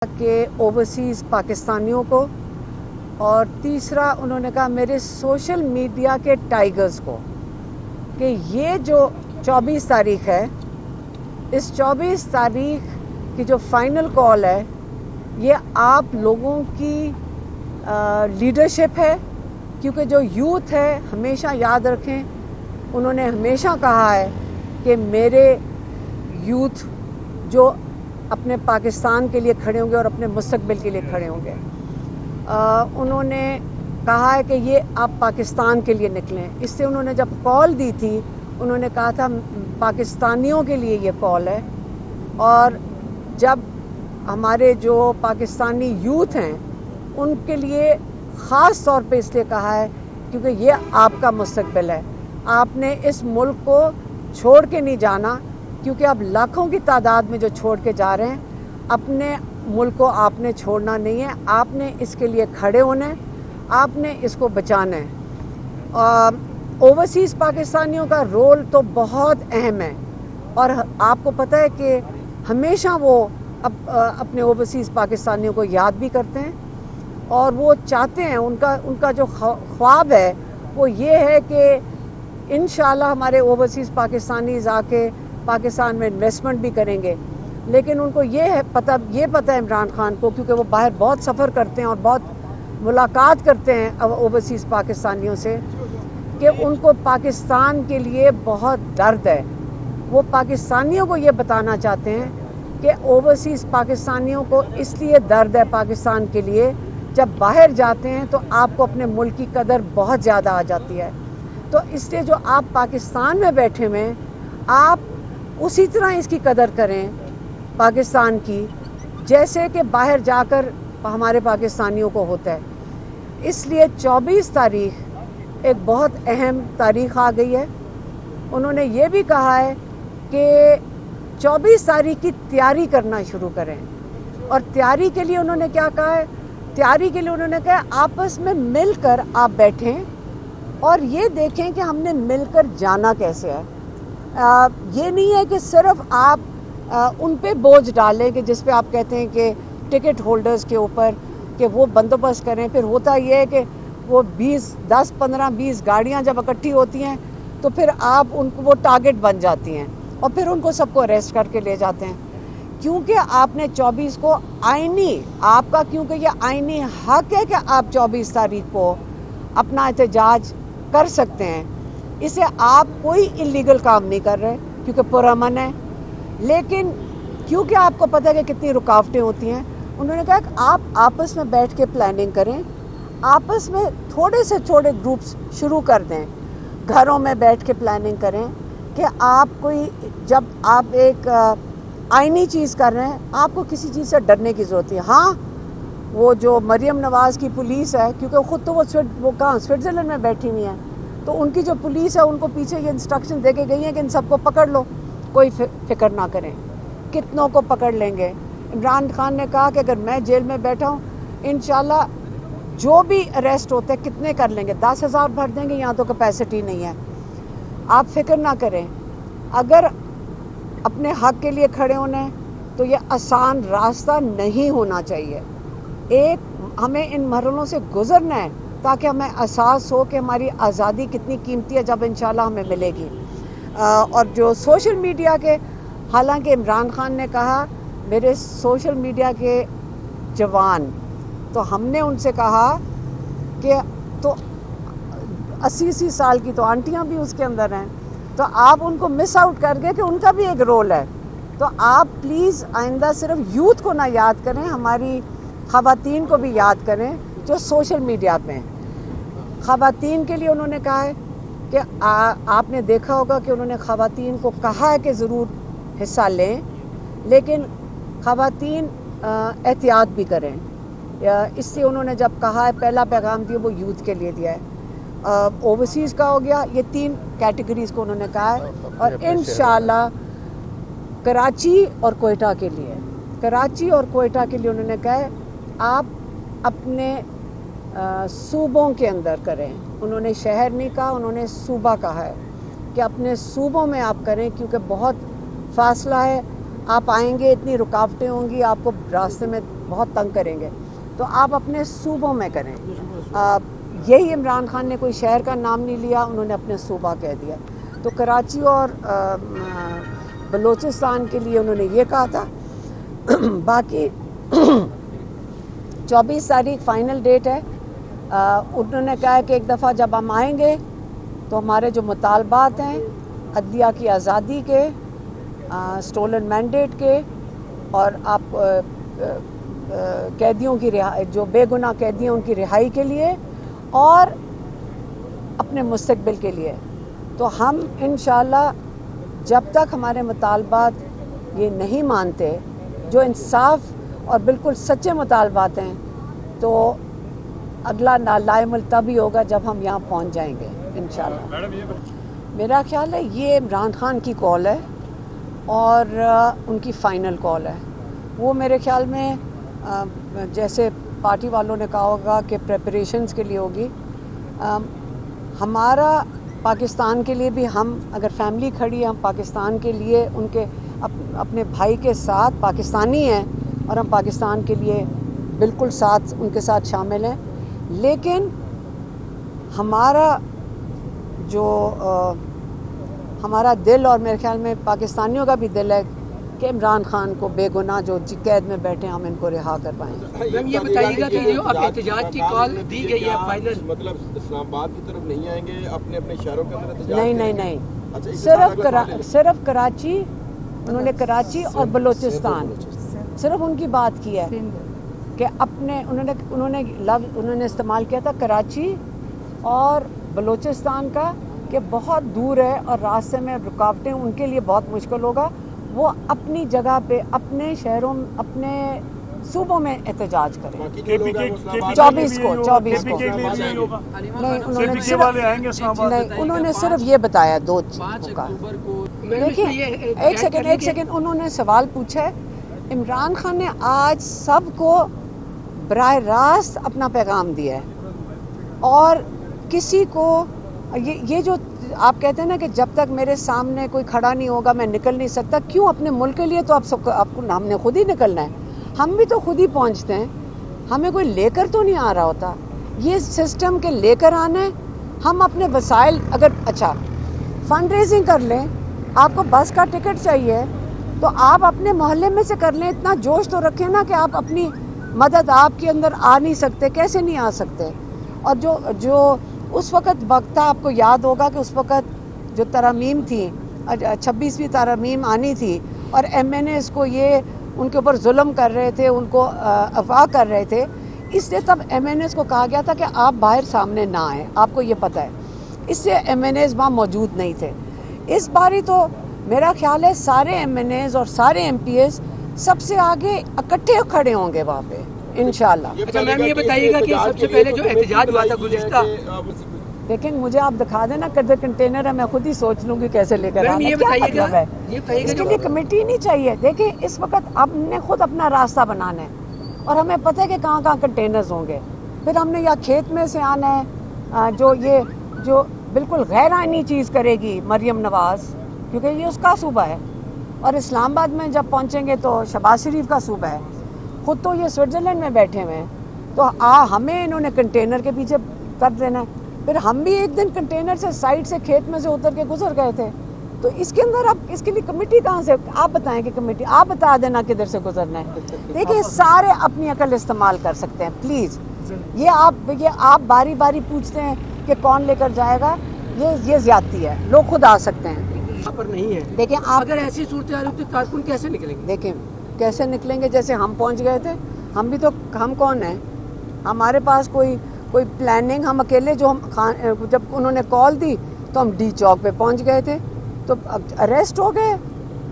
کہ اوورسیز پاکستانیوں کو، اور تیسرا انہوں نے کہا میرے سوشل میڈیا کے ٹائیگرز کو کہ یہ جو 24 تاریخ ہے، اس 24 تاریخ کی جو فائنل کال ہے یہ آپ لوگوں کی لیڈرشپ ہے، کیونکہ جو یوتھ ہے ہمیشہ یاد رکھیں، انہوں نے ہمیشہ کہا ہے کہ میرے یوتھ جو اپنے پاکستان کے لیے کھڑے ہوں گے اور اپنے مستقبل کے لیے کھڑے ہوں گے، انہوں نے کہا ہے کہ یہ آپ پاکستان کے لیے نکلیں۔ اس سے انہوں نے جب کال دی تھی انہوں نے کہا تھا پاکستانیوں کے لیے یہ کال ہے، اور جب ہمارے جو پاکستانی یوتھ ہیں ان کے لیے خاص طور پہ اس لیے کہا ہے کیونکہ یہ آپ کا مستقبل ہے، آپ نے اس ملک کو چھوڑ کے نہیں جانا، کیونکہ اب لاکھوں کی تعداد میں جو چھوڑ کے جا رہے ہیں، اپنے ملک کو آپ نے چھوڑنا نہیں ہے، آپ نے اس کے لیے کھڑے ہونا ہے، آپ نے اس کو بچانا ہے۔ اوورسیز پاکستانیوں کا رول تو بہت اہم ہے، اور آپ کو پتہ ہے کہ ہمیشہ وہ اپنے اوورسیز پاکستانیوں کو یاد بھی کرتے ہیں، اور وہ چاہتے ہیں، ان کا جو خواب ہے وہ یہ ہے کہ انشاءاللہ ہمارے اوورسیز پاکستانیز آ کے پاکستان میں انویسٹمنٹ بھی کریں گے، لیکن ان کو یہ پتہ ہے عمران خان کو، کیونکہ وہ باہر بہت سفر کرتے ہیں اور بہت ملاقات کرتے ہیں اوورسیز پاکستانیوں سے، کہ ان کو پاکستان کے لیے بہت درد ہے۔ وہ پاکستانیوں کو یہ بتانا چاہتے ہیں کہ اوورسیز پاکستانیوں کو اس لیے درد ہے پاکستان کے لیے، جب باہر جاتے ہیں تو آپ کو اپنے ملک کی قدر بہت زیادہ آ جاتی ہے، تو اس لیے جو آپ پاکستان میں بیٹھے ہوئے آپ اسی طرح اس کی قدر کریں پاکستان کی، جیسے کہ باہر جا کر ہمارے پاکستانیوں کو ہوتا ہے۔ اس لیے 24 تاریخ ایک بہت اہم تاریخ آ گئی ہے۔ انہوں نے یہ بھی کہا ہے کہ 24 تاریخ کی تیاری کرنا شروع کریں، اور تیاری کے لیے انہوں نے کیا کہا ہے؟ تیاری کے لیے انہوں نے کہا آپس میں مل کر آپ بیٹھیں اور یہ دیکھیں کہ ہم نے مل کر جانا کیسے ہے۔ یہ نہیں ہے کہ صرف آپ ان پہ بوجھ ڈالیں کہ جس پہ آپ کہتے ہیں کہ ٹکٹ ہولڈرز کے اوپر کہ وہ بندوبست کریں، پھر ہوتا یہ ہے کہ وہ 10 15 20 گاڑیاں جب اکٹھی ہوتی ہیں تو پھر آپ ان کو وہ ٹارگٹ بن جاتی ہیں، اور پھر ان کو سب کو اریسٹ کر کے لے جاتے ہیں، کیونکہ آپ نے 24 کو آپ کا کیونکہ یہ آئینی حق ہے کہ آپ 24 تاریخ کو اپنا احتجاج کر سکتے ہیں، اسے آپ کوئی انلیگل کام نہیں کر رہے کیونکہ پرامن ہے، لیکن کیونکہ آپ کو پتہ ہے کہ کتنی رکاوٹیں ہوتی ہیں، انہوں نے کہا کہ آپ آپس میں بیٹھ کے پلاننگ کریں، آپس میں تھوڑے سے چھوٹے گروپس شروع کر دیں، گھروں میں بیٹھ کے پلاننگ کریں کہ آپ کوئی جب آپ ایک آئینی چیز کر رہے ہیں آپ کو کسی چیز سے ڈرنے کی ضرورت ہے۔ ہاں وہ جو مریم نواز کی پولیس ہے، کیونکہ خود تو وہ کہاں سوئٹزرلینڈ میں بیٹھی ہوئی ہیں، تو ان کی جو پولیس ہے ان کو پیچھے یہ انسٹرکشن دے کے گئی ہیں کہ ان سب کو پکڑ لو، کوئی فکر نہ کریں، کتنوں کو پکڑ لیں گے۔ عمران خان نے کہا کہ اگر میں جیل میں بیٹھا ہوں انشاءاللہ جو بھی اریسٹ ہوتے ہیں کتنے کر لیں گے، 10,000 بھر دیں گے، یہاں تو کیپیسٹی نہیں ہے، آپ فکر نہ کریں۔ اگر اپنے حق کے لیے کھڑے ہونا ہے تو یہ آسان راستہ نہیں ہونا چاہیے، ہمیں ان مرحلوں سے گزرنا ہے تاکہ ہمیں احساس ہو کہ ہماری آزادی کتنی قیمتی ہے جب انشاءاللہ ہمیں ملے گی۔ اور جو سوشل میڈیا کے، حالانکہ عمران خان نے کہا میرے سوشل میڈیا کے جوان، تو ہم نے ان سے کہا کہ تو 80 سال کی تو آنٹیاں بھی اس کے اندر ہیں، تو آپ ان کو مس آؤٹ کر گئے کہ ان کا بھی ایک رول ہے، تو آپ پلیز آئندہ صرف یوتھ کو نہ یاد کریں، ہماری خواتین کو بھی یاد کریں جو سوشل میڈیا پہ ہیں۔ خواتین کے لیے انہوں نے کہا ہے کہ آپ نے دیکھا ہوگا کہ انہوں نے خواتین کو کہا ہے کہ ضرور حصہ لیں، لیکن خواتین احتیاط بھی کریں، اس سے انہوں نے جب کہا ہے پہلا پیغام دیا وہ یوتھ کے لیے دیا ہے، اوورسیز کا ہو گیا، یہ 3 کیٹیگریز کو انہوں نے کہا ہے، اور انشاءاللہ کراچی اور کوئٹہ کے لیے انہوں نے کہا ہے آپ اپنے صوبوں کے اندر کریں، انہوں نے شہر نہیں کہا، انہوں نے صوبہ کہا ہے کہ اپنے صوبوں میں آپ کریں، کیونکہ بہت فاصلہ ہے، آپ آئیں گے اتنی رکاوٹیں ہوں گی, آپ کو راستے میں بہت تنگ کریں گے, تو آپ اپنے صوبوں میں کریں. یہی عمران خان نے کوئی شہر کا نام نہیں لیا, انہوں نے اپنے صوبہ کہہ دیا. تو کراچی اور بلوچستان کے لیے انہوں نے یہ کہا تھا. باقی 24 تاریخ فائنل ڈیٹ ہے. انہوں نے کہا ہے کہ ایک دفعہ جب ہم آئیں گے تو ہمارے جو مطالبات ہیں عدلیہ کی آزادی کے, اسٹولن مینڈیٹ کے, اور آپ قیدیوں کی جو بے گناہ قیدی ہیں ان کی رہائی کے لیے اور اپنے مستقبل کے لیے, تو ہم انشاءاللہ جب تک ہمارے مطالبات یہ نہیں مانتے, جو انصاف اور بالکل سچے مطالبات ہیں, تو اگلا لائم تب ہی ہوگا جب ہم یہاں پہنچ جائیں گے انشاءاللہ. میرا خیال ہے یہ عمران خان کی کال ہے اور ان کی فائنل کال ہے. وہ میرے خیال میں جیسے پارٹی والوں نے کہا ہوگا کہ پریپریشنز کے لیے ہوگی, ہمارا پاکستان کے لیے بھی, ہم اگر فیملی کھڑی ہے ہم پاکستان کے لیے ان کے اپنے بھائی کے ساتھ پاکستانی ہیں اور ہم پاکستان کے لیے بالکل ساتھ ان کے ساتھ شامل ہیں. لیکن ہمارا جو ہمارا دل, اور میرے خیال میں پاکستانیوں کا بھی دل ہے کہ عمران خان کو بے گناہ جو قید میں بیٹھے ہم ان کو رہا کر پائیں. یہ بتائیے گا کہ جو اب احتجاج کی کال دی گئی ہے فائنل, مطلب اسلام آباد کی طرف نہیں آئیں گے, اپنے اپنے شہروں کے اندر احتجاج نہیں, صرف کراچی, انہوں نے کراچی اور بلوچستان صرف ان کی بات کی ہے کہ اپنے انہوں نے استعمال کیا تھا کراچی اور بلوچستان کا, کہ بہت دور ہے اور راستے میں رکاوٹیں ان کے لیے بہت مشکل ہوگا. وہ اپنی جگہ پہ اپنے شہروں اپنے صوبوں میں احتجاج کریں. 24 کو انہوں نے صرف یہ بتایا 2 چیزوں کا. دیکھیں ایک سیکنڈ, انہوں نے سوال پوچھا ہے. عمران خان نے آج سب کو براہ راست اپنا پیغام دیا ہے, اور کسی کو یہ جو آپ کہتے ہیں نا کہ جب تک میرے سامنے کوئی کھڑا نہیں ہوگا میں نکل نہیں سکتا, کیوں؟ اپنے ملک کے لیے تو آپ کو ہم نے خود ہی نکلنا ہے. ہم بھی تو خود ہی پہنچتے ہیں, ہمیں کوئی لے کر تو نہیں آ رہا ہوتا. یہ سسٹم کے لے کر آنا ہے. ہم اپنے وسائل, اگر اچھا فنڈ ریزنگ کر لیں, آپ کو بس کا ٹکٹ چاہیے تو آپ اپنے محلے میں سے کر لیں. اتنا جوش تو رکھیں نا کہ آپ اپنی مدد آپ کے اندر آ نہیں سکتے, کیسے نہیں آ سکتے. اور جو اس وقت تھا, آپ کو یاد ہوگا کہ اس وقت جو ترامیم تھی 26ویں ترامیم آنی تھی, اور ایم این ایز کو یہ ان کے اوپر ظلم کر رہے تھے, ان کو اغوا کر رہے تھے, اس سے تب ایم این ایز کو کہا گیا تھا کہ آپ باہر سامنے نہ آئیں. آپ کو یہ پتہ ہے, اس سے ایم این ایز وہاں موجود نہیں تھے. اس باری تو میرا خیال ہے سارے ایم این ایز اور سارے ایم پی ایز سب سے آگے اکٹھے کھڑے ہوں گے وہاں پہ انشاءاللہ. اچھا میم یہ بتائیے گا کہ سب سے پہلے جو احتجاج ہوا تھا گزشتہ, لیکن مجھے آپ دکھا دینا کنٹینر ہے, میں خود ہی سوچ لوں گی کیسے لے کر آنا. یہ کیا بتائیے مطلب گا, ہے یہ اس کے لیے کمیٹی نہیں چاہیے. دیکھیں اس وقت ہم نے خود اپنا راستہ بنانا ہے, اور ہمیں پتہ ہے کہ کہاں کہاں کنٹینرز ہوں گے. پھر ہم نے یا کھیت میں سے آنا ہے, جو بالکل غیر آئینی چیز کرے گی مریم نواز, کیونکہ یہ اس کا صوبہ ہے, اور اسلام آباد میں جب پہنچیں گے تو شہباز شریف کا صوبہ ہے. خود تو یہ سوئٹزرلینڈ میں بیٹھے ہوئے ہیں, تو ہمیں انہوں نے کنٹینر کے پیچھے کر دینا ہے. پھر ہم بھی ایک دن کنٹینر سے سائڈ سے کھیت میں سے اتر کے گزر گئے تھے, تو اس کے اندر اب اس کے لیے کمیٹی کہاں سے؟ آپ بتائیں کہ کمیٹی, آپ بتا دینا کدھر سے گزرنا ہے. دیکھیں سارے اپنی عقل استعمال کر سکتے ہیں پلیز. یہ آپ باری باری پوچھتے ہیں کہ کون لے کر جائے گا, یہ زیادتی ہے. لوگ خود آ سکتے ہیں. یہاں پر نہیں ہے. دیکھیں آپ اگر ایسی صورتحال ہوتی تو کارکن کیسے نکلیں گے؟ دیکھیں کیسے نکلیں گے, جیسے ہم پہنچ گئے تھے. ہم کون ہیں؟ ہمارے پاس کوئی پلاننگ, ہم اکیلے جب انہوں نے کال دی تو ہم ڈی چوک پہ پہنچ گئے تھے, تو اریسٹ ہو گئے.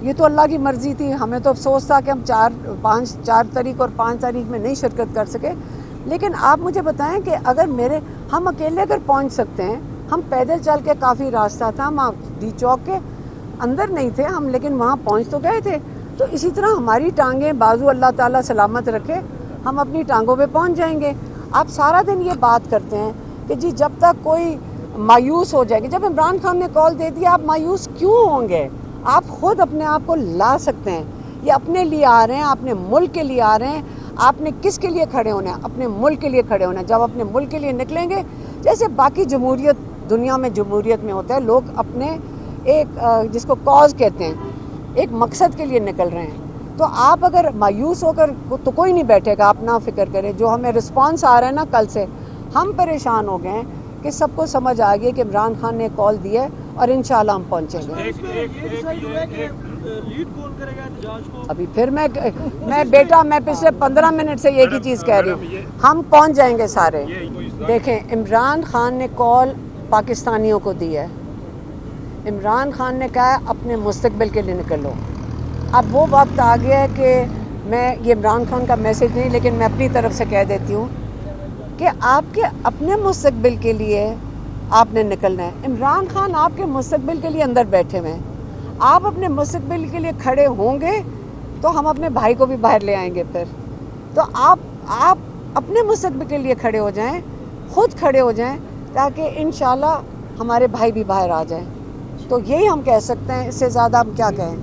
یہ تو اللہ کی مرضی تھی. ہمیں تو افسوس تھا کہ ہم 4 تاریخ اور 5 تاریخ میں نہیں شرکت کر سکے. لیکن آپ مجھے بتائیں کہ اگر ہم اکیلے اگر پہنچ سکتے ہیں, ہم پیدل چل کے کافی راستہ تھا, ہم ڈی چوک کے اندر نہیں تھے ہم, لیکن وہاں پہنچ تو گئے تھے. تو اسی طرح ہماری ٹانگیں بازو اللہ تعالیٰ سلامت رکھے, ہم اپنی ٹانگوں پہ پہنچ جائیں گے. آپ سارا دن یہ بات کرتے ہیں کہ جی جب تک کوئی مایوس ہو جائے گی. جب عمران خان نے کال دے دیا آپ مایوس کیوں ہوں گے؟ آپ خود اپنے آپ کو لا سکتے ہیں یہ اپنے لیے آ رہے ہیں, اپنے ملک کے لیے آ رہے ہیں. آپ نے کس کے لیے کھڑے ہونا ہے؟ اپنے ملک کے لیے کھڑے ہونا ہے. جب اپنے ملک کے لیے نکلیں گے, جیسے باقی جمہوریت دنیا میں جمہوریت میں ہوتا ہے, لوگ اپنے ایک جس کو کاز کہتے ہیں, ایک مقصد کے لیے نکل رہے ہیں. تو آپ اگر مایوس ہو کر تو کوئی نہیں بیٹھے گا, آپ نہ فکر کریں. جو ہمیں رسپانس آ رہا ہے نا کل سے, ہم پریشان ہو گئے ہیں کہ سب کو سمجھ آ گئی کہ عمران خان نے کال دی ہے اور انشاءاللہ ہم پہنچیں گے. ابھی پھر میں بیٹا میں پچھلے 15 منٹ سے ایک ہی چیز کہہ رہی ہوں, ہم پہنچ جائیں گے سارے. دیکھیں, عمران خان نے کال پاکستانیوں کو دی ہے. عمران خان نے کہا ہے اپنے مستقبل کے لیے نکلو. اب وہ وقت آ گیا ہے کہ میں یہ عمران خان کا میسج نہیں, لیکن میں اپنی طرف سے کہہ دیتی ہوں کہ آپ کے اپنے مستقبل کے لیے آپ نے نکلنا ہے. عمران خان آپ کے مستقبل کے لیے اندر بیٹھے ہوئے ہیں. آپ اپنے مستقبل کے لیے کھڑے ہوں گے تو ہم اپنے بھائی کو بھی باہر لے آئیں گے. پھر تو آپ اپنے مستقبل کے لیے کھڑے ہو جائیں, خود کھڑے ہو جائیں, تاکہ انشاءاللہ ہمارے بھائی بھی باہر آ جائیں. تو یہی ہم کہہ سکتے ہیں, اس سے زیادہ ہم کیا کہیں.